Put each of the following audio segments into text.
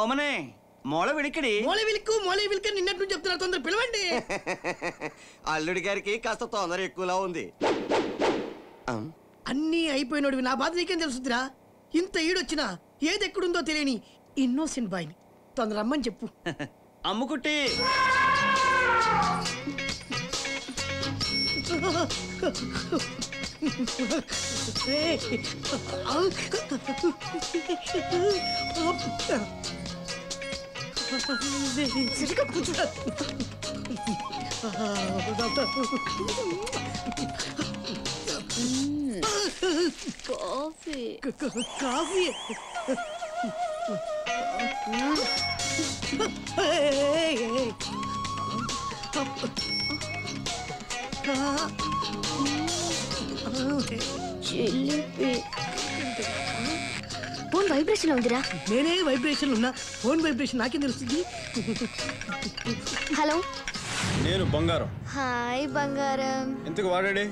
ఓమనే మూల విడికిడి మూల విలికి నిన్నట్టు చెప్తున్నా తొందర పిలవండి. అల్లుడి గారికి కాస్త తొందర ఎక్కువలా ఉంది. అన్నీ అయిపోయినోడివి, నా బాధ నీకేం తెలుసుదిరా? ఇంత ఈడొచ్చినా ఏది ఎక్కడుందో తెలియని ఇన్నోసెంట్ బాయ్ని తొందర రమ్మని చెప్పు. Ammukutti coffee coffee phone vibration ఉందిరా. నేనే వైబ్రేషన్ ఉన్నా, ఫోన్ వైబ్రేషన్ నాకేం తెలుస్తుంది? హలో, నేను బంగారం. హాయ్ బంగారం. ఎందుకు వాడాడే?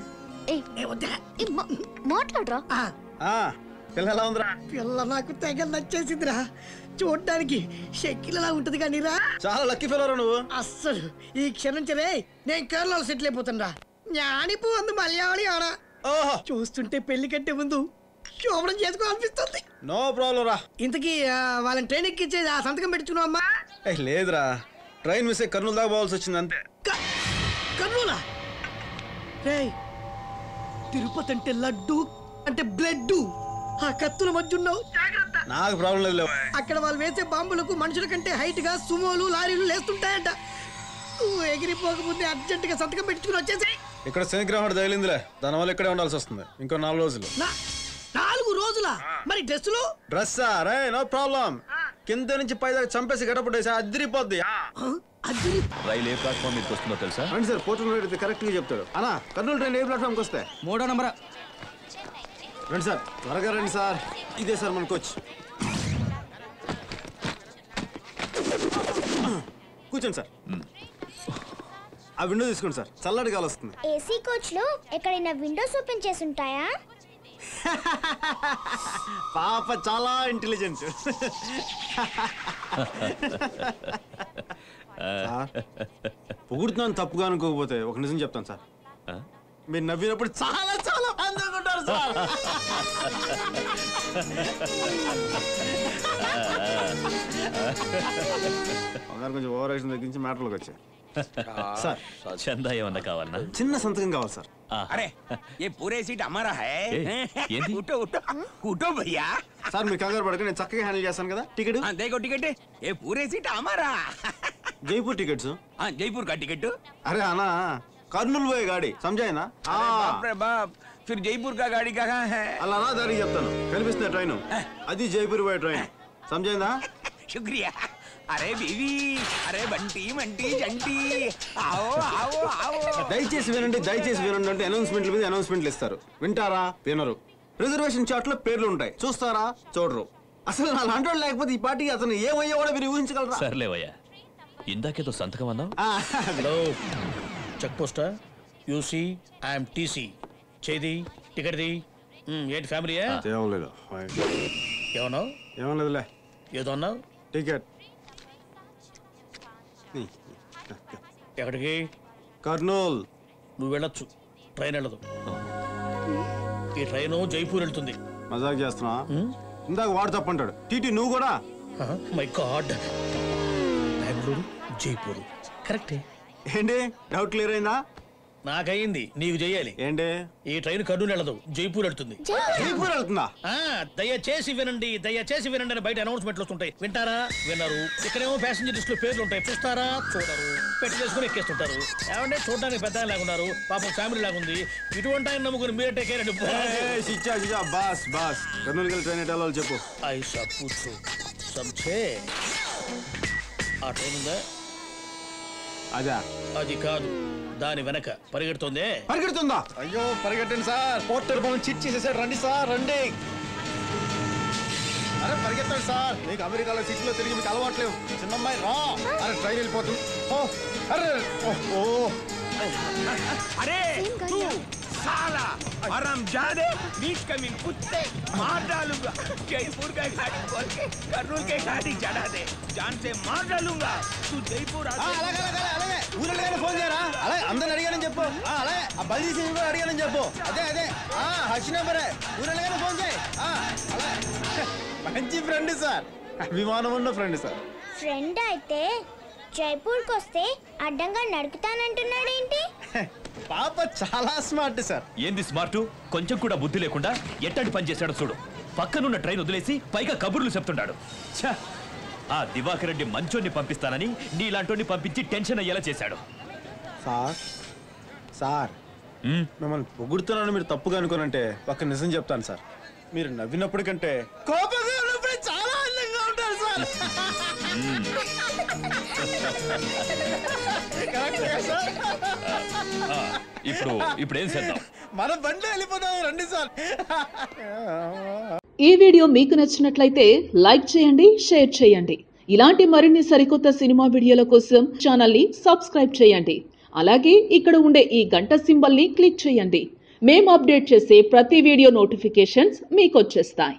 మాట్లాడరా. పిల్ల ఎలా ఉందిరా? పిల్ల నాకు తెగ నచ్చేసిందిరా. చూడ్డానికి షెక్కిలలా ఉంటది కానీ రా, చాలా లక్కీ ఫెలోరా నువ్వు. అస్సలు ఈ క్షణించరే నేను కేరళలో సెటిల్ అయిపోతాను. జ్ఞానిపు అందు మలయాళి ఆడ చూస్తుంటే పెళ్లి కంటే ముందు శోభనం చేసుకోవాలనిపిస్తుంది. నో ప్రాబ్లం రా. ఇంతకీ వాళ్ళని ట్రైన్ ఎక్కించేది ఆ సంతకం పెట్టుకున్నావు అమ్మా? లేదురా, ట్రైన్ మిస్ అయ్యి కర్నూలు దాకా పోవాల్సి వచ్చింది అంతే. కర్నూలా? తిరుపతి అంటే లడ్డు అంటే బ్లడ్. ఆ కత్తుల మధ్య ఉన్నావు, నాకు ప్రాబ్లం లేదు. అక్కడ వాళ్ళు వేసే బాంబులకు మనుషుల కంటే హైట్ గా సుమోలు లారీలు లేస్తుంటాయంట. నువ్వు ఎగిరిపోకముందే అర్జెంట్ గా సంతకం పెట్టుకుని వచ్చేసి. ఇక్కడ శనిగ్రహం తగిలిందిలే, దానివల్ల ఇక్కడే ఉండాల్సి వస్తుంది ఇంకో 4 రోజులు. 4 రోజులా? మరి డ్రెస్సులు? డ్రెస్సా రే, నో ప్రాబ్లం. కింద నుంచి పై దాకా చంపేసి గడపడేసి అదిరిపోద్ది. రైలు ఏ ప్లాట్ఫామ్ మీదకి వస్తుందో తెలుసా? రండి సార్, పోర్టల్ కరెక్ట్ గా చెప్తాడు. అన్నా, కర్నూలు ట్రైన్ ఏ ప్లాట్ఫామ్కి వస్తే? 3వ నంబర్. రండి సార్, త్వరగా రండి సార్. ఇదే సార్ మన కోచ్. కూర్చోండి సార్. ఆ విండో తీసుకోండి సార్, చల్లటి గాలి వస్తుంది. ఏసీ కోచ్ లో ఎక్కడైనా విండోస్ ఓపెన్ చేసి ఉంటాయా? పాప చాలా ఇంటెలిజెంట్. పొగుడుతున్నాను తప్పుగా అనుకోకపోతే ఒక నిజం చెప్తాను సార్. మీరు నవ్వినప్పుడు చాలా చాలా అందంగా ఉంటారు సార్. కొంచెం ఓవర్ యాక్షన్ తగ్గించి మ్యాటర్లోకి వచ్చాయి సార్. చందా ఏమన్నా కావాలన్నా? చిన్న సంతకం కావాలి సార్. అరే ये पूरे सीट हमारा है. उठो उठो उठो भैया. సార్ మీరు కంగారు పడక, నేను చక్కగా హ్యాండిల్ చేస్తాను కదా. టికెట్ देखो टिकट ये पूरे सीट हमारा. జైపూర్ టికెట్స్. जयपुर का टिकट. అరే అన్నా, కర్నూలు పోయే గాడి సమజాయినా? बाप रे बाप, फिर जयपुर का गाड़ी कहाँ है? అలా రా, దానికి చెప్తాను. కనిపిస్తుంది ట్రైన్, అది జైపూర్ పోయే ట్రైన్. సమజైందా? शुक्रिया. अरे बीवी, अरे बंटी मंटी जंटी, आओ आओ आओ. దయచేసి వినండి, దయచేసి వినండి అంటే అనౌన్స్మెంట్ల మీద అనౌన్స్మెంట్లు ఇస్తారు. వింటారా? వినరు. రిజర్వేషన్ చార్ట్ లో పేర్లు ఉంటాయి, చూస్తారా? చూడరు. అసలు నా లాంటి వాడు లేకపోతే ఈ పార్టీ అతను ఏమయ్యా కూడా మీరు ఊహించగలరా? సర్లేవయ్యా, ఇందాకేదో సంతకం అన్నావు. హలో, చెక్ పోస్టా? You see I'm TC. చేది టికెట్ది. ఏంటి ఫ్యామిలీ? ఏమలేదు. ఏమన్నావు? ఏమలేదులే. ఏదో అన్నావు. టికెట్ ఎక్కడికి? కర్నూల్. నువ్వు వెళ్ళొచ్చు, ట్రైన్ వెళ్ళదు. ఈ ట్రైన్ జైపూర్ వెళ్తుంది. మజాక్ చేస్తున్నా? ఇందాక వాడు తప్పంటాడు. టీటీ నువ్వు కూడా. మై గాడ్, బెంగళూరు జైపూర్ కరెక్టే. ఏంటి డౌట్ క్లియర్ అయిందా? నాకయింది, నీకు చెయ్యాలి. ఏంటి? ఈ ట్రైన్ కర్నూలు వెళ్ళదు, జైపూర్ వెళ్తుంది. జైపూర్ వెళ్తుందా? దయచేసి వినండి, దయచేసి వినండి అని బయట అనౌన్స్మెంట్లు వస్తుంటాయి. వింటారా? వినరు. ఇక్కడేమో ప్యాసింజర్ లిస్ట్ లో పేర్లు ఉంటాయి, చూస్తారా? చూడరు. పెట్టి చేసుకుని ఎక్కేస్తుంటారు. ఏమంటే చూడడానికి పెద్ద లాగున్నారు, పాపం ఫ్యామిలీ లాగుంది. ఇటువంటి ఆయన నమ్ముకుని మీరే take care. Boss boss Kurnool వెళ్ళి ట్రైన్ ఎట్లా చెప్పు. ఐసా పూచు సంచే. ఆ ట్రైన్ ఉందా? అదా? అది కాదు, దాని వెనక పరిగెడుతుందే. పరిగెడుతుందా? అయ్యో పరిగెట్టండి సార్, పోర్టర్ మనం చిట్ చేసేసాడు. రండి సార్, రండి. అరే పరిగెత్తండి సార్, మీకు అమెరికాలో సిటీలో తిరిగి మీకు అలవాట్లేవు. చిన్నమ్మాయి రా. అరే ట్రైన్ వెళ్ళిపోతుంది. అరే अरे तू साला हरामजादे बीच कमीन कुत्ते मार डालूंगा जयपुर का गाड़ी खोल के कर्नूल के गाड़ी चढ़ा दे जान से मार डालूंगा तू जयपुर అలాగే ఊరగానే ఫోన్ చేయరా అలాగే అందరిని అడిగానని చెప్పు అలాగే ఆ బల్లి సింగ్ కూడా అడిగానని చెప్పు అదే హర్ష నెంబరే ఊరగానే ఫోన్ చేయి అలాగే మంచి ఫ్రెండ్ సార్ అభిమానం ఉన్న ఫ్రెండ్ సార్ ఫ్రెండ్ అయితే జైపూర్కి వస్తే అడ్డంగా నడుకుతానంటున్నాడేంటి? పాప చాలా స్మార్ట్ సార్. ఏంది స్మార్ట్? కొంచెం కూడా బుద్ధి లేకుండా ఎట్టంటి పని చేశాడో చూడు. పక్కనున్న ట్రైన్ వదిలేసి పైగా కబుర్లు చెప్తున్నాడు. ఆ దివాకర్ రెడ్డి మంచోన్ని పంపిస్తానని నీలాంటోని పంపించి టెన్షన్ అయ్యేలా చేశాడు. సార్ మిమ్మల్ని పొగుడుతున్నాను మీరు తప్పుగా అనుకోనంటే ఒక్క నిజం చెప్తాను సార్. మీరు నవ్వినప్పటికంటే కోపంగా ఉన్నప్పుడే చాలా అందంగా ఉంటారు సార్. ఇప్పుడు ఏం చేద్దాం? మన బండి వెళ్ళిపోదాం రండి సార్. ఈ వీడియో మీకు నచ్చినట్లయితే లైక్ చేయండి, షేర్ చేయండి. ఇలాంటి మరిన్ని సరికొత్త సినిమా వీడియోల కోసం ఛానల్ ని సబ్స్క్రైబ్ చేయండి. అలాగే ఇక్కడ ఉండే ఈ గంట సింబల్ ని క్లిక్ చేయండి. మేము అప్డేట్ చేసే ప్రతి వీడియో నోటిఫికేషన్స్ మీకు వచ్చేస్తాయి.